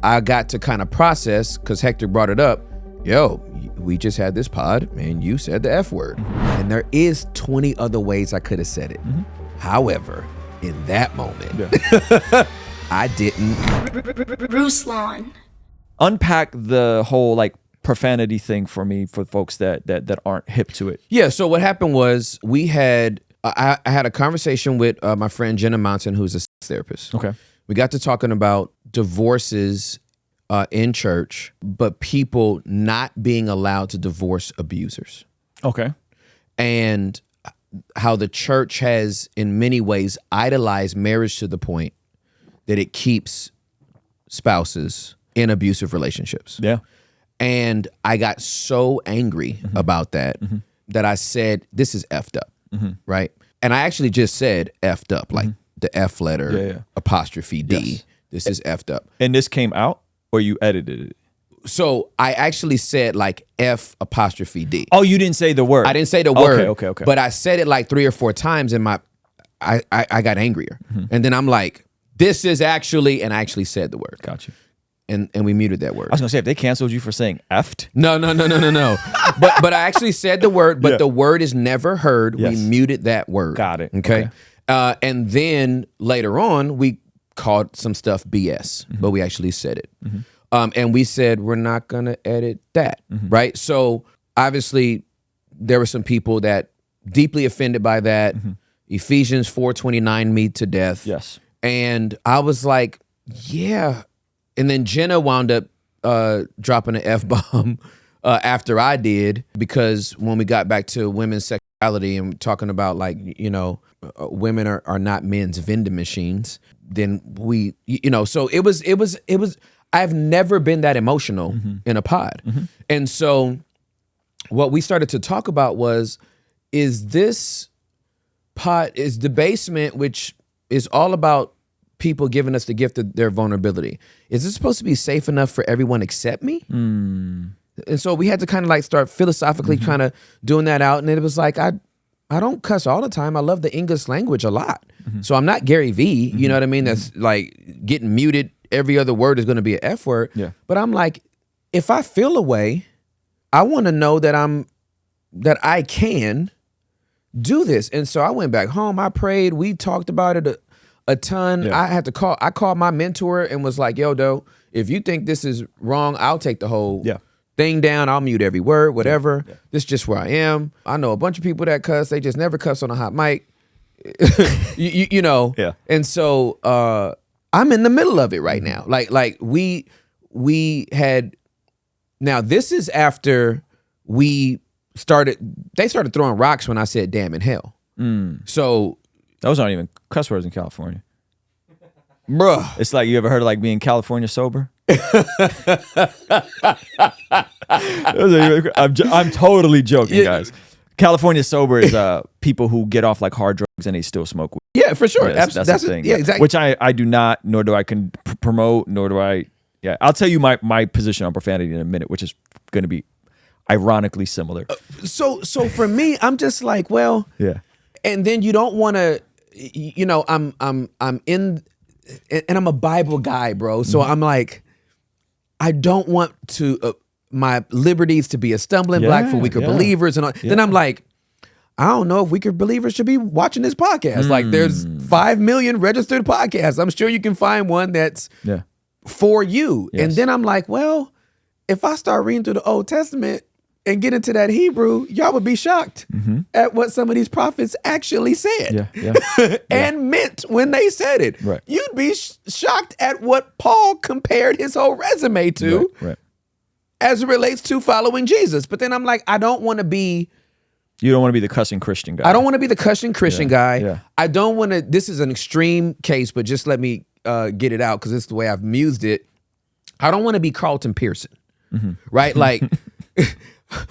I got to kind of process, because Hector brought it up, yo, we just had this pod and you said the F word. And there is 20 other ways I could have said it. However, in that moment, I didn't. Ruslan. Unpack the whole like profanity thing for me, for folks that aren't hip to it. Yeah, so what happened was I had a conversation with my friend Jenna Mountain, who's a sex therapist. Okay. We got to talking about divorces in church, but people not being allowed to divorce abusers. Okay. And how the church has, in many ways, idolized marriage to the point that it keeps spouses in abusive relationships. Yeah. And I got so angry about that that I said, this is effed up, right? And I actually just said effed up, like the F letter, apostrophe D. Yes. This is effed up. And this came out, or you edited it? So I actually said like F apostrophe D. Oh, you didn't say the word. I didn't say the word. Okay. But I said it like 3 or 4 times, and I got angrier. And then I'm like, this is actually, and I actually said the word. Got you. And we muted that word. I was gonna say, if they canceled you for saying effed. No. but I actually said the word, but the word is never heard. Yes. We muted that word. Got it. Okay. And then later on, we called some stuff BS, but we actually said it. And we said, we're not gonna edit that, right? So obviously there were some people that deeply offended by that. Ephesians 4:29 me to death. Yes. And I was like, yeah. And then Jenna wound up dropping an F-bomb after I did, because when we got back to women's sexuality and talking about like, you know, women are not men's vending machines, then we, you know, so it was, I've never been that emotional in a pod. And so what we started to talk about was, is this pod, is the basement, which is all about people giving us the gift of their vulnerability, is this supposed to be safe enough for everyone except me? And so we had to kind of like start philosophically kind of doing that out. And it was like, I don't cuss all the time. I love the English language a lot. So I'm not Gary V, you know what I mean? That's like getting muted. Every other word is going to be an F word. Yeah. But I'm like, if I feel a way, I want to know that I can do this. And so I went back home. I prayed. We talked about it a ton. Yeah. I called my mentor and was like, yo, Doe, if you think this is wrong, I'll take the whole thing down. I'll mute every word, whatever. This is just where I am. I know a bunch of people that cuss. They just never cuss on a hot mic. you know? Yeah. And so I'm in the middle of it right now. Like we had, now this is after they started throwing rocks when I said damn in hell. So those aren't even cuss words in California. Bruh. It's like, you ever heard of like being California sober? I'm totally joking, guys. California sober is people who get off like hard drugs and they still smoke weed. Yeah, for sure. That's the thing. Yeah, exactly. Which I do not, nor do I promote, nor do I. Yeah, I'll tell you my position on profanity in a minute, which is going to be ironically similar. So for me, I'm just like, well, yeah. And then you don't want to, you know, I'm in, and I'm a Bible guy, bro. So I'm like, I don't want to my liberties to be a stumbling block for weaker believers, and all. Then I'm like, I don't know if weaker believers should be watching this podcast. Like, there's 5 million registered podcasts. I'm sure you can find one that's for you. Yes. And then I'm like, well, if I start reading through the Old Testament and get into that Hebrew, y'all would be shocked at what some of these prophets actually said and meant when they said it. Right. You'd be shocked at what Paul compared his whole resume to as it relates to following Jesus. But then I'm like, I don't want to be... You don't want to be the cussing Christian guy. I don't want to be the cussing Christian guy. Yeah. I don't want to... This is an extreme case, but just let me get it out because this is the way I've mused it. I don't want to be Carlton Pearson, right? Like...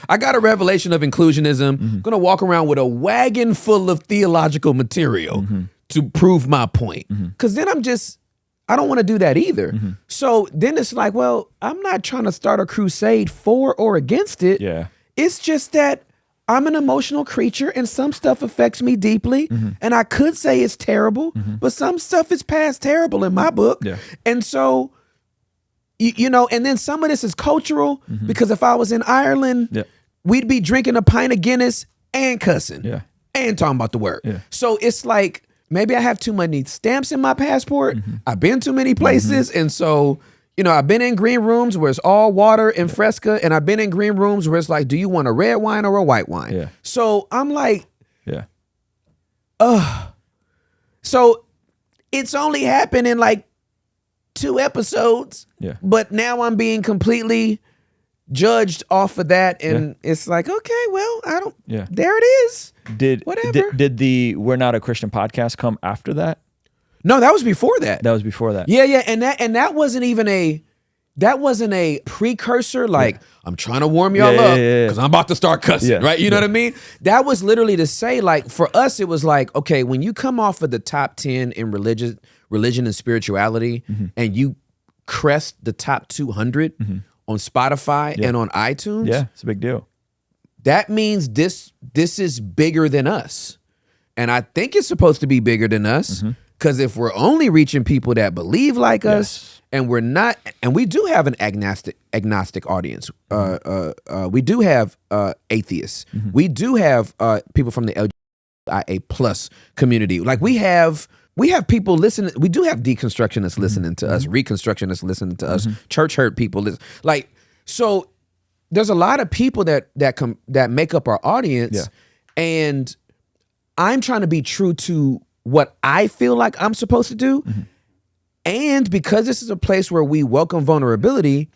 I got a revelation of inclusionism. I'm going to walk around with a wagon full of theological material to prove my point. Because then I don't want to do that either. So then it's like, well, I'm not trying to start a crusade for or against it. Yeah. It's just that I'm an emotional creature and some stuff affects me deeply. And I could say it's terrible, but some stuff is past terrible in my book. Yeah. And so you know, and then some of this is cultural because if I was in Ireland, we'd be drinking a pint of Guinness and cussing and talking about the word. So it's like, maybe I have too many stamps in my passport. I've been to many places. And so, you know, I've been in green rooms where it's all water and Fresca. And I've been in green rooms where it's like, do you want a red wine or a white wine? So I'm like, so it's only happened in like 2 episodes. But now I'm being completely judged off of that. And it's like, okay, well, I don't, there it is. Did the We're Not a Christian podcast come after that? No, that was before that. That was before that. Yeah, and that wasn't even a precursor. Like, I'm trying to warm y'all up because I'm about to start cussing, right? You know what I mean? That was literally to say, like, for us, it was like, okay, when you come off of the top 10 in religion and spirituality, and you crest the top 200 on Spotify and on iTunes, it's a big deal. That means this is bigger than us. And I think it's supposed to be bigger than us, because if we're only reaching people that believe like us, and we're not, and we do have an agnostic audience. We do have atheists. We do have people from the LGBTQIA plus community. Like we have people listening. We do have deconstructionists listening to us, reconstructionists listening to us, church hurt people. Like, so there's a lot of people that make up our audience, and I'm trying to be true to what I feel like I'm supposed to do. And because this is a place where we welcome vulnerability,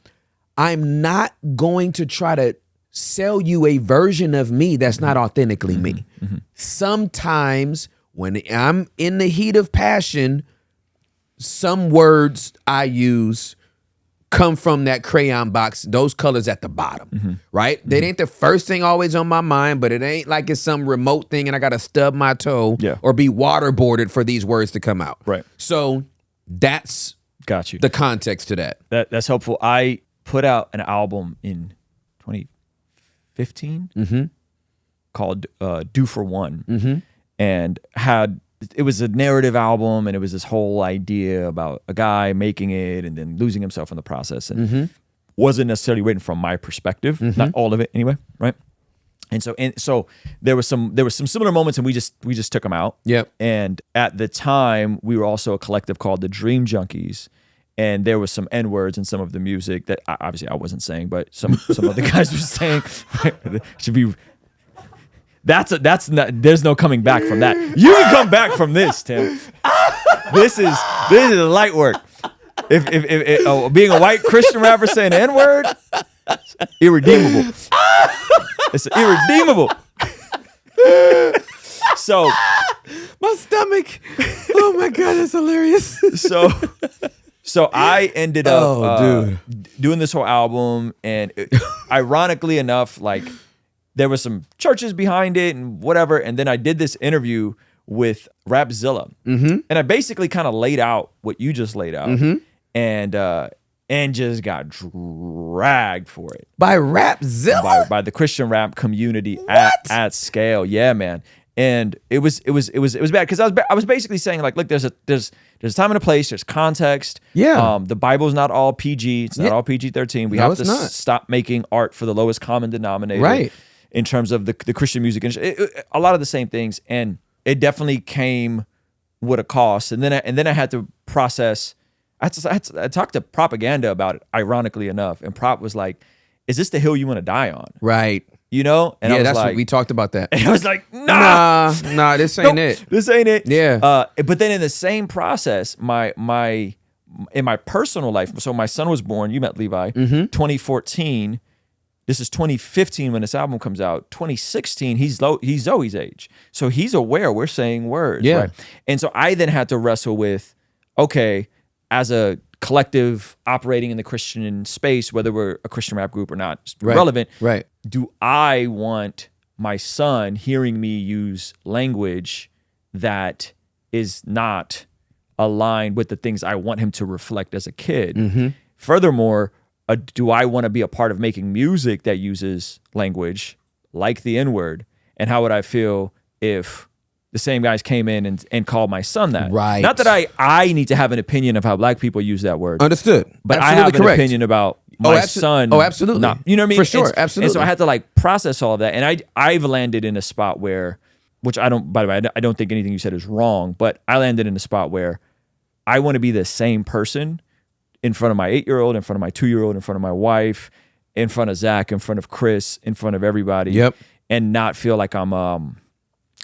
I'm not going to try to sell you a version of me that's not authentically me. Sometimes when I'm in the heat of passion, some words I use come from that crayon box, those colors at the bottom, right? They ain't the first thing always on my mind, but it ain't like it's some remote thing and I got to stub my toe or be waterboarded for these words to come out. Right. So that's the context to that. That's helpful. I put out an album in 2015 called Do For One, and it was a narrative album, and it was this whole idea about a guy making it and then losing himself in the process, and wasn't necessarily written from my perspective, not all of it anyway, right? And so there was some similar moments, and we just took them out. Yep. And at the time, we were also a collective called the Dream Junkies, and there was some N-words in some of the music that obviously I wasn't saying, but some of the guys were saying. Should be. That's not. There's no coming back from that. You can come back from this, Tim. This is light work. If being a white Christian rapper saying the N-word, irredeemable. It's irredeemable. So my stomach. Oh my God, that's hilarious. So I ended up doing this whole album, and ironically enough, like, there was some churches behind it and whatever. And then I did this interview with Rapzilla. And I basically kind of laid out what you just laid out. And just got dragged for it. By Rapzilla? By the Christian rap community at scale. Yeah, man. And it was bad because I was basically saying, like, look, there's a time and a place, there's context. Yeah. The Bible's not all PG. It's not all PG-13. We have to stop making art for the lowest common denominator. Right. In terms of the Christian music, a lot of the same things, and it definitely came with a cost. And then I had to process. I talked to Propaganda about it, ironically enough, and Prop was like, "Is this the hill you want to die on?" Right. You know? And yeah, I was that's like, what we talked about that. And I was like, nah, this ain't it. This ain't it. Yeah. But then in the same process, in my personal life, so my son was born. You met Levi. 2014. This is 2015 when this album comes out. 2016, he's Zoe's age. So he's aware we're saying words. Yeah. Right? And so I then had to wrestle with, okay, as a collective operating in the Christian space, whether we're a Christian rap group or not, it's relevant. Right. Do I want my son hearing me use language that is not aligned with the things I want him to reflect as a kid? Furthermore, do I want to be a part of making music that uses language like the N-word? And how would I feel if the same guys came in and called my son that. Right. Not that I need to have an opinion of how black people use that word. Understood. But Absolutely I have correct. an opinion about my son. Oh, absolutely. You know what I mean? For sure. And Absolutely. so I had to like process all of that. And I've landed in a spot where, which I don't, by the way, I don't think anything you said is wrong, but I landed in a spot where I want to be the same person in front of my 8-year-old, in front of my 2-year-old, in front of my wife, in front of Zach, in front of Chris, in front of everybody. Yep. And not feel like I'm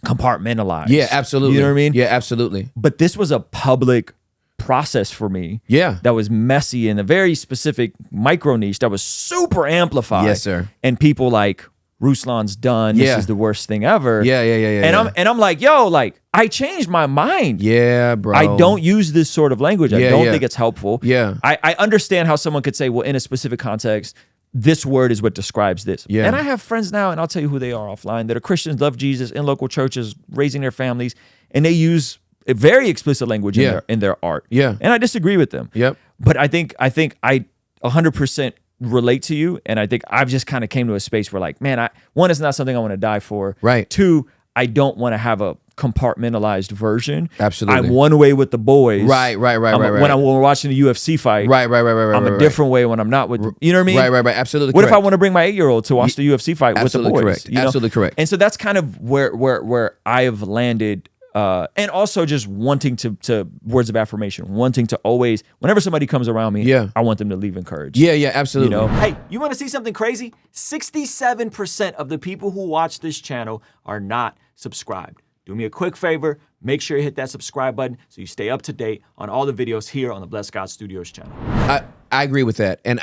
compartmentalized. Yeah, absolutely. You know what I mean? Yeah, absolutely. But this was a public process for me. Yeah. That was messy in a very specific micro niche that was super amplified. Yes, sir. And people like, Ruslan's done. Yeah. This is the worst thing ever. Yeah. And I'm like, yo, like, I changed my mind. Yeah, bro. I don't use this sort of language. I don't think it's helpful. Yeah. I understand how someone could say, well, in a specific context, this word is what describes this. Yeah. And I have friends now, and I'll tell you who they are offline, that are Christians, love Jesus, in local churches, raising their families, and they use a very explicit language in their art. Yeah. And I disagree with them. Yep. But I think I 100% relate to you, and I think I've just kind of came to a space where, like, man, one, it's not something I want to die for. Right. Two, I don't want to have a compartmentalized version. Absolutely. I'm one way with the boys. Right. When we're watching a UFC fight. Right. I'm a different way when I'm not with. You know what I mean? Right. Absolutely. What correct. if I want to bring my 8-year-old to watch the UFC fight with the boys? Correct. You know? Absolutely correct. And so that's kind of where I have landed. And also just wanting to words of affirmation, wanting to always, whenever somebody comes around me, I want them to leave encouraged. Yeah, absolutely. You know? Hey, you want to see something crazy? 67% of the people who watch this channel are not subscribed. Do me a quick favor, make sure you hit that subscribe button so you stay up to date on all the videos here on the Blessed God Studios channel. I agree with that. And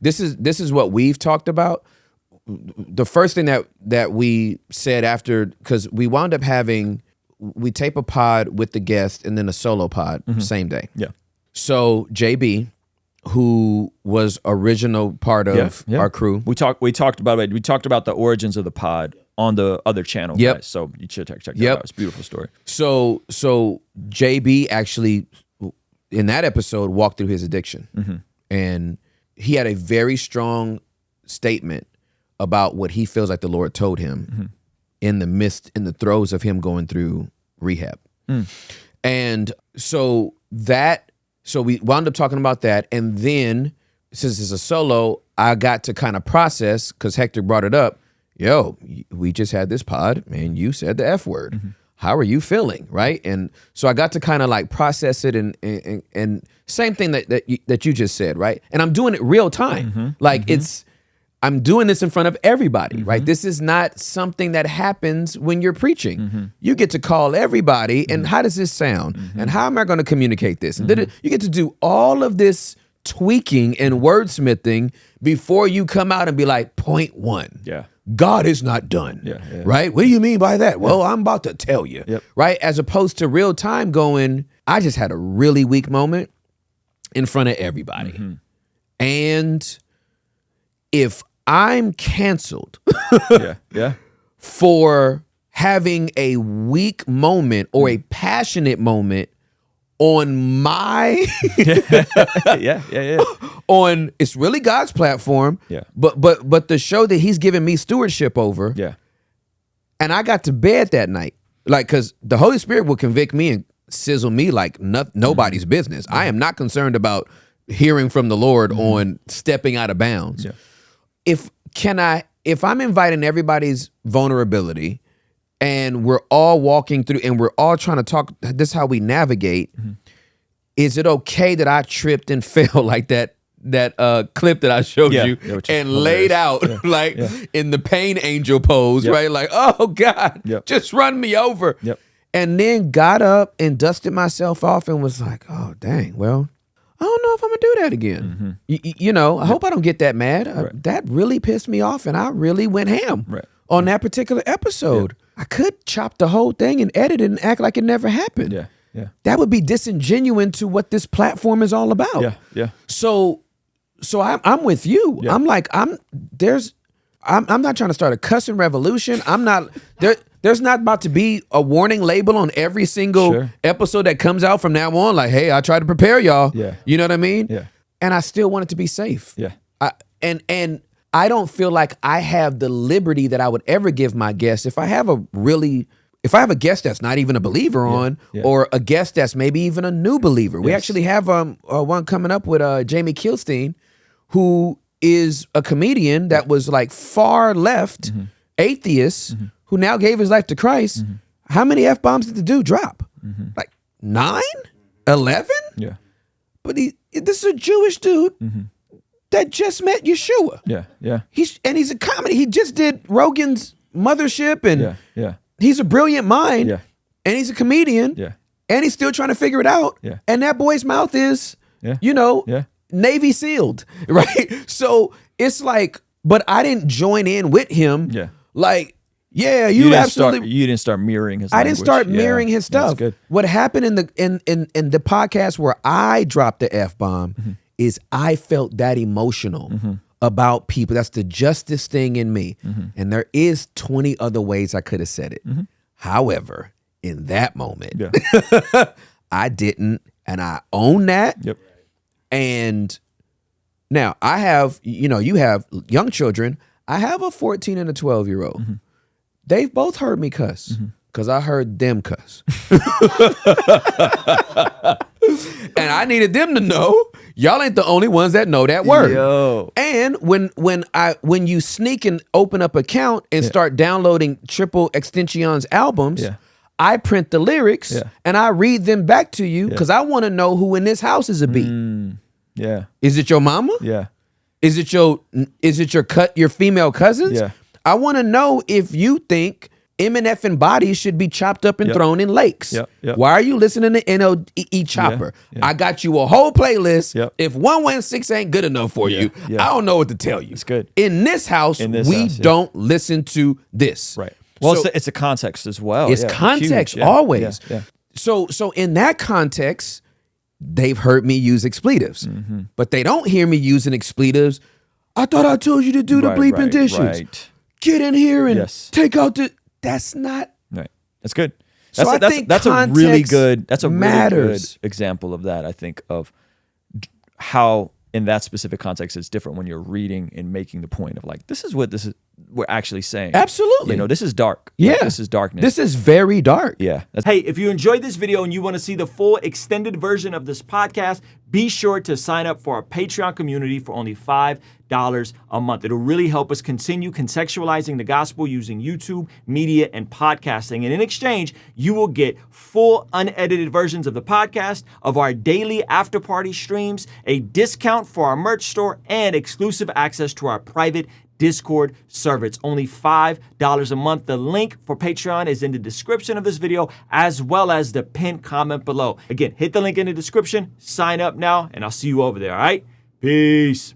this is what we've talked about. The first thing that we said after, because we wound up we tape a pod with the guest and then a solo pod same day. Yeah. So JB, who was original part of our crew. We talked about it. We talked about the origins of the pod on the other channel. Yep. Guys. So you should check that out. It's a beautiful story. So JB actually in that episode walked through his addiction, and he had a very strong statement about what he feels like the Lord told him in the throes of him going through rehab. And so we wound up talking about that. And then since it's a solo, I got to kind of process, because Hector brought it up. Yo, we just had this pod and you said the F word. How are you feeling? Right. And so I got to kind of like process it and same thing that you just said. Right. And I'm doing it real time. I'm doing this in front of everybody, right? This is not something that happens when you're preaching. You get to call everybody, and how does this sound? And how am I going to communicate this? And you get to do all of this tweaking and wordsmithing before you come out and be like, point one. Yeah. God is not done, right? What do you mean by that? Well, I'm about to tell you, right? As opposed to real time going, I just had a really weak moment in front of everybody. And if I'm canceled for having a weak moment or a passionate moment on my on, it's really God's platform, but the show that he's given me stewardship over, and I got to bed that night, like, because the Holy Spirit will convict me and sizzle me like nobody's business. I am not concerned about hearing from the Lord on stepping out of bounds. If I'm inviting everybody's vulnerability and we're all walking through and we're all trying to talk, this is how we navigate. Is it okay that I tripped and fell like that clip that I showed you and laid out in the pain angel pose, right? Like, oh God, just run me over. And then got up and dusted myself off and was like, oh dang, well, I don't know if I'm gonna do that again. You know, I hope I don't get that mad. That really pissed me off, and I really went ham on that particular episode. I could chop the whole thing and edit it and act like it never happened. That would be disingenuous to what this platform is all about. So I'm with you. I'm like, I'm not trying to start a cussing revolution. I'm not there. There's not about to be a warning label on every single episode that comes out from now on. Like, hey, I tried to prepare y'all. You know what I mean? And I still want it to be safe. And I don't feel like I have the liberty that I would ever give my guests. If I have a really if I have a guest that's not even a believer on, or a guest that's maybe even a new believer, we actually have one coming up with Jamie Kilstein, who is a comedian that was like far left atheist who now gave his life to Christ. How many F-bombs did the dude drop? Like 9? 11? Yeah. But this is a Jewish dude that just met Yeshua. Yeah. Yeah. He's a comedy. He just did Rogan's Mothership, and he's a brilliant mind. Yeah. And he's a comedian. Yeah. And he's still trying to figure it out. Yeah. And that boy's mouth is, Yeah. Navy sealed, right? So it's like, but I didn't join in with him. Yeah. Like, yeah, You you absolutely. you didn't start mirroring his. I didn't language. start mirroring his stuff. That's good. What happened in the podcast where I dropped the F-bomb is I felt that emotional about people. That's the justice thing in me. And there is 20 other ways I could have said it. However, in that moment, I didn't, and I own that. Yep. And now I have, you have young children. I have a 14 and a 12-year-old. They've both heard me cuss because I heard them cuss. And I needed them to know y'all ain't the only ones that know that word. Yo. And when you sneak and open up account and start downloading Triple Extension's albums, I print the lyrics and I read them back to you because I want to know who in this house is a beat. Yeah. Is it your mama? Yeah. Is it your female cousins? Yeah. I want to know if you think M&F and bodies should be chopped up and thrown in lakes. Why are you listening to NOE Chopper? I got you a whole playlist. If 116 ain't good enough for you, I don't know what to tell you. It's good. In this house, we don't listen to this. Right. Well, So- it's a context as well. It's context always. Yeah. So in that context, they've heard me use expletives, but they don't hear me using expletives. I thought I told you to do the bleeping dishes. Right. Get in here and Yes. take out the. That's not. Right. That's good. So I think that's a really good. That's a matters. really good example of that. I think of how in that specific context it's different when you're reading and making the point of like this is what we're actually saying. Absolutely. This is dark. Yeah. Like, this is darkness. This is very dark. Yeah. Hey, if you enjoyed this video and you want to see the full extended version of this podcast, be sure to sign up for our Patreon community for only $5 a month. It'll really help us continue contextualizing the gospel using YouTube, media, and podcasting. And in exchange, you will get full unedited versions of the podcast, of our daily after party streams, a discount for our merch store, and exclusive access to our private Discord server. It's only $5 a month. The link for Patreon is in the description of this video, as well as the pinned comment below. Again, hit the link in the description, sign up now, and I'll see you over there, all right? Peace.